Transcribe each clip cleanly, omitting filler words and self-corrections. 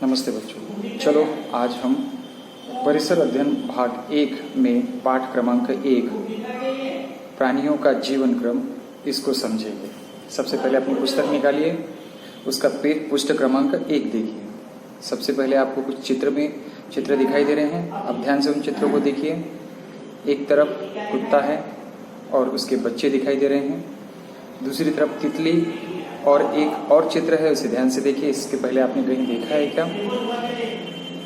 नमस्ते बच्चों। चलो आज हम परिसर अध्ययन भाग 1 में पाठ क्रमांक 1 प्राणियों का जीवन क्रम इसको समझेंगे। सबसे पहले अपनी पुस्तक निकालिए, उसका पृष्ठ क्रमांक 1 देखिए। सबसे पहले आपको कुछ चित्र दिखाई दे रहे हैं। अब ध्यान से उन चित्रों को देखिए। एक तरफ कुत्ता है और उसके बच्चे दिखाई दे रहे हैं, दूसरी तरफ तितली और एक और चित्र है, उसे ध्यान से देखिए। इसके पहले आपने कहीं देखा है क्या?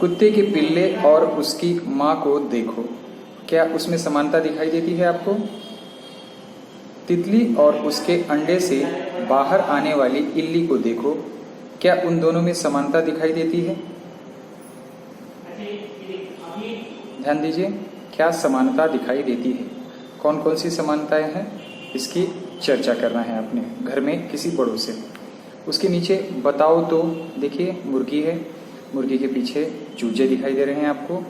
कुत्ते के पिल्ले और उसकी माँ को देखो, क्या उसमें समानता दिखाई देती है आपको? तितली और उसके अंडे से बाहर आने वाली इल्ली को देखो, क्या उन दोनों में समानता दिखाई देती है? ध्यान दीजिए, क्या समानता दिखाई देती है? कौन कौन सी समानताएं हैं, इसकी चर्चा करना है अपने घर में किसी बड़ों से। उसके नीचे बताओ तो देखिए, मुर्गी है, मुर्गी के पीछे चूजे दिखाई दे रहे हैं आपको।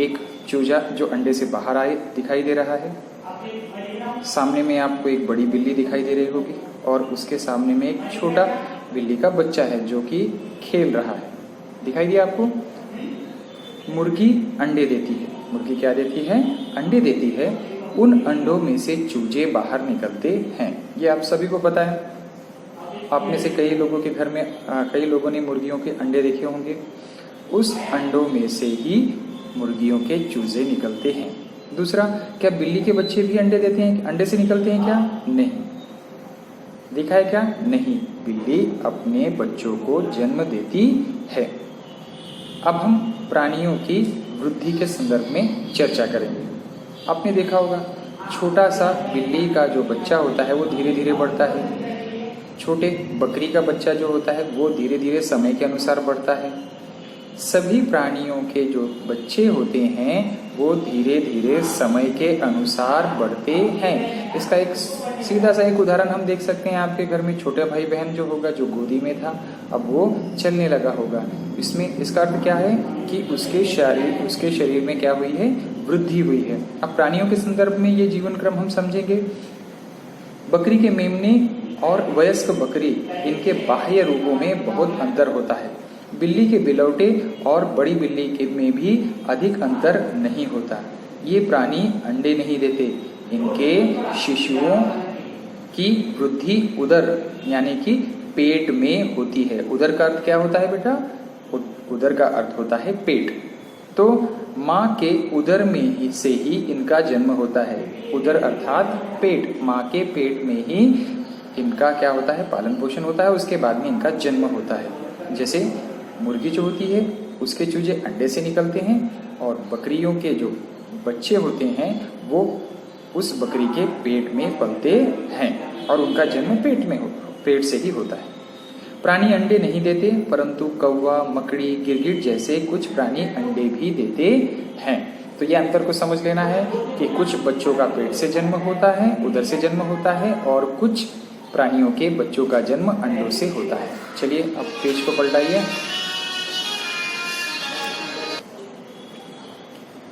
एक चूजा जो अंडे से बाहर आए दिखाई दे रहा है। सामने में आपको एक बड़ी बिल्ली दिखाई दे रही होगी और उसके सामने में एक छोटा बिल्ली का बच्चा है जो कि खेल रहा है। दिखाई दिया आपको? मुर्गी अंडे देती है। मुर्गी क्या देती है? अंडे देती है। उन अंडों में से चूजे बाहर निकलते हैं, ये आप सभी को पता है। आप में से कई लोगों के घर में कई लोगों ने मुर्गियों के अंडे देखे होंगे। उस अंडों में से ही मुर्गियों के चूजे निकलते हैं। दूसरा, क्या बिल्ली के बच्चे भी अंडे देते हैं? अंडे से निकलते हैं क्या? नहीं। देखा है क्या? नहीं, बिल्ली अपने बच्चों को जन्म देती है। अब हम प्राणियों की वृद्धि के संदर्भ में चर्चा करेंगे। आपने देखा होगा, छोटा सा बिल्ली का जो बच्चा होता है वो धीरे धीरे बढ़ता है। छोटे बकरी का बच्चा जो होता है वो धीरे धीरे समय के अनुसार बढ़ता है। सभी प्राणियों के जो बच्चे होते हैं वो धीरे धीरे समय के अनुसार बढ़ते हैं। इसका एक सीधा सा एक उदाहरण हम देख सकते हैं। आपके घर में छोटा भाई बहन जो होगा, जो गोदी में था, अब वो चलने लगा होगा। इसमें इसका अर्थ क्या है कि उसके शरीर में क्या हुई है? वृद्धि हुई है। अब प्राणियों के संदर्भ में ये जीवन क्रम हम समझेंगे। बकरी के मेमने और वयस्क बकरी, इनके बाह्य रूपों में बहुत अंतर होता है। बिल्ली के बिलौटे और बड़ी बिल्ली के में भी अधिक अंतर नहीं होता। ये प्राणी अंडे नहीं देते। इनके शिशुओं की वृद्धि उदर यानी कि पेट में होती है। उदर का अर्थ क्या होता है बेटा? उदर का अर्थ होता है पेट। तो माँ के उदर में से ही इनका जन्म होता है। उदर अर्थात पेट, माँ के पेट में ही इनका क्या होता है? पालन पोषण होता है। उसके बाद में इनका जन्म होता है। जैसे मुर्गी जो होती है उसके चूजे अंडे से निकलते हैं और बकरियों के जो बच्चे होते हैं वो उस बकरी के पेट में पलते हैं और उनका जन्म पेट से ही होता है। प्राणी अंडे नहीं देते, परंतु कौवा, मकड़ी, गिरगिट जैसे कुछ प्राणी अंडे भी देते हैं। तो ये अंतर को समझ लेना है कि कुछ बच्चों का पेट से जन्म होता है, उधर से जन्म होता है, और कुछ प्राणियों के बच्चों का जन्म अंडों से होता है। चलिए अब पेज को पलटाइए।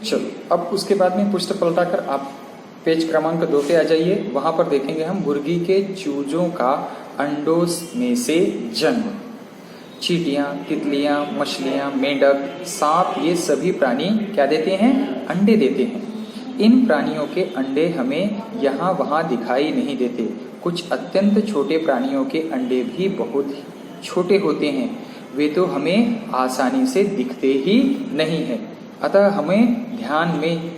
चलो अब उसके बाद में पृष्ठ पलटाकर आप पेज क्रमांक 2 पे आ जाइए। वहां पर देखेंगे हम मुर्गी के चूजों का अंडों में से जन्म। चींटियां, तितलियां, मछलियां, मेंढक, सांप, ये सभी प्राणी क्या देते हैं? अंडे देते हैं। इन प्राणियों के अंडे हमें यहाँ वहाँ दिखाई नहीं देते। कुछ अत्यंत छोटे प्राणियों के अंडे भी बहुत छोटे होते हैं। वे तो हमें आसानी से दिखते ही नहीं है, अतः हमें ध्यान में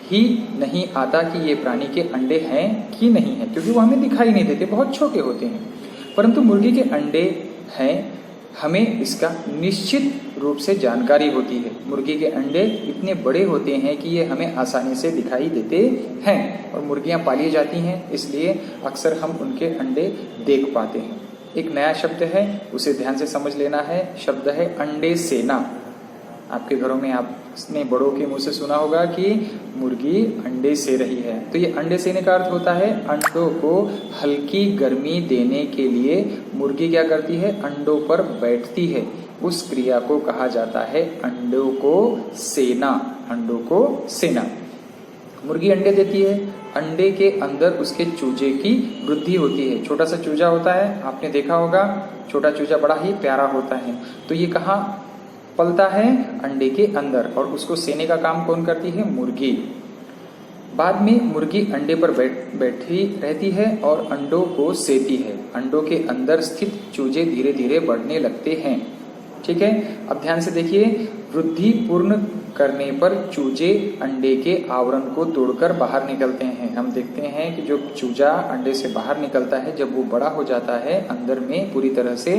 ही नहीं आता कि ये प्राणी के अंडे हैं कि नहीं है, क्योंकि वो हमें दिखाई नहीं देते, बहुत छोटे होते हैं। परंतु मुर्गी के अंडे हैं, हमें इसका निश्चित रूप से जानकारी होती है। मुर्गी के अंडे इतने बड़े होते हैं कि ये हमें आसानी से दिखाई देते हैं, और मुर्गियां पाली जाती हैं इसलिए अक्सर हम उनके अंडे देख पाते हैं। एक नया शब्द है, उसे ध्यान से समझ लेना है। शब्द है अंडे सेना। आपके घरों में आपने बड़ों के मुंह से सुना होगा कि मुर्गी अंडे से रही है। तो ये अंडे सेने का अर्थ होता है अंडों को हल्की गर्मी देने के लिए मुर्गी क्या करती है? अंडों पर बैठती है। उस क्रिया को कहा जाता है अंडों को सेना। अंडों को सेना। मुर्गी अंडे देती है अंडे के अंदर उसके चूजे की वृद्धि होती है। छोटा सा चूजा होता है, आपने देखा होगा, छोटा चूजा बड़ा ही प्यारा होता है। तो ये कहाँ पलता है? अंडे के अंदर, और उसको सेने का काम कौन करती है? मुर्गी। बाद में मुर्गी अंडे पर बैठी रहती है और अंडों को सेती है। अंडों के अंदर स्थित चूजे धीरे धीरे बढ़ने लगते हैं। ठीक है, अब ध्यान से देखिए, वृद्धि पूर्ण करने पर चूजे अंडे के आवरण को तोड़कर बाहर निकलते हैं। हम देखते हैं कि जो चूजा अंडे से बाहर निकलता है, जब वो बड़ा हो जाता है, अंदर में पूरी तरह से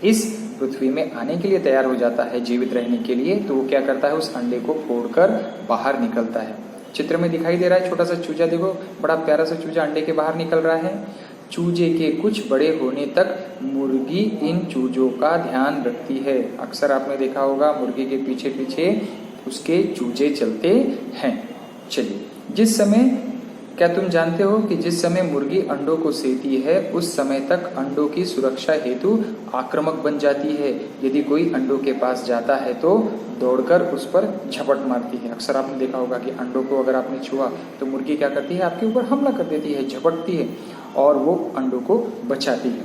इस पृथ्वी में आने के लिए तैयार हो जाता है, जीवित रहने के लिए, तो वो क्या करता है? उस अंडे को फोड़कर बाहर निकलता है। चित्र में दिखाई दे रहा है छोटा सा चूजा, देखो बड़ा प्यारा सा चूजा अंडे के बाहर निकल रहा है। चूजे के कुछ बड़े होने तक मुर्गी इन चूजों का ध्यान रखती है। अक्सर आपने देखा होगा मुर्गी के पीछे पीछे उसके चूजे चलते हैं। चलिए, जिस समय, क्या तुम जानते हो कि जिस समय मुर्गी अंडों को सेती है, उस समय तक अंडों की सुरक्षा हेतु आक्रामक बन जाती है। यदि कोई अंडों के पास जाता है तो दौड़कर उस पर झपट मारती है। अक्सर आपने देखा होगा कि अंडों को अगर आपने छुआ तो मुर्गी क्या करती है? आपके ऊपर हमला कर देती है, झपटती है और वो अंडों को बचाती है।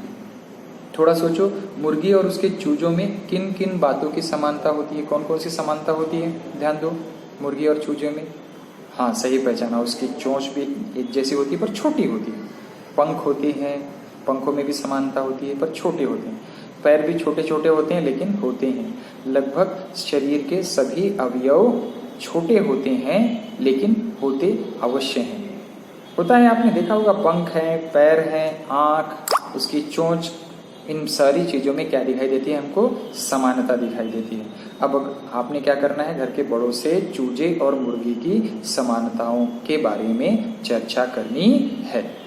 थोड़ा सोचो, मुर्गी और उसके चूजों में किन किन बातों की समानता होती है? कौन कौन सी समानता होती है? ध्यान दो, मुर्गी और चूजे में। हाँ, सही पहचाना, उसकी चोंच भी एक जैसी होती है पर छोटी होती है। पंख होते हैं, पंखों में भी समानता होती है पर छोटे होते हैं। पैर भी छोटे छोटे होते हैं लेकिन होते हैं। लगभग शरीर के सभी अवयव छोटे होते हैं लेकिन होते अवश्य हैं। होता है, आपने देखा होगा, पंख है, पैर है, आँख, उसकी चोंच, इन सारी चीज़ों में क्या दिखाई देती है? हमको समानता दिखाई देती है। अब आपने क्या करना है? घर के बड़ों से चूजे और मुर्गी की समानताओं के बारे में चर्चा करनी है।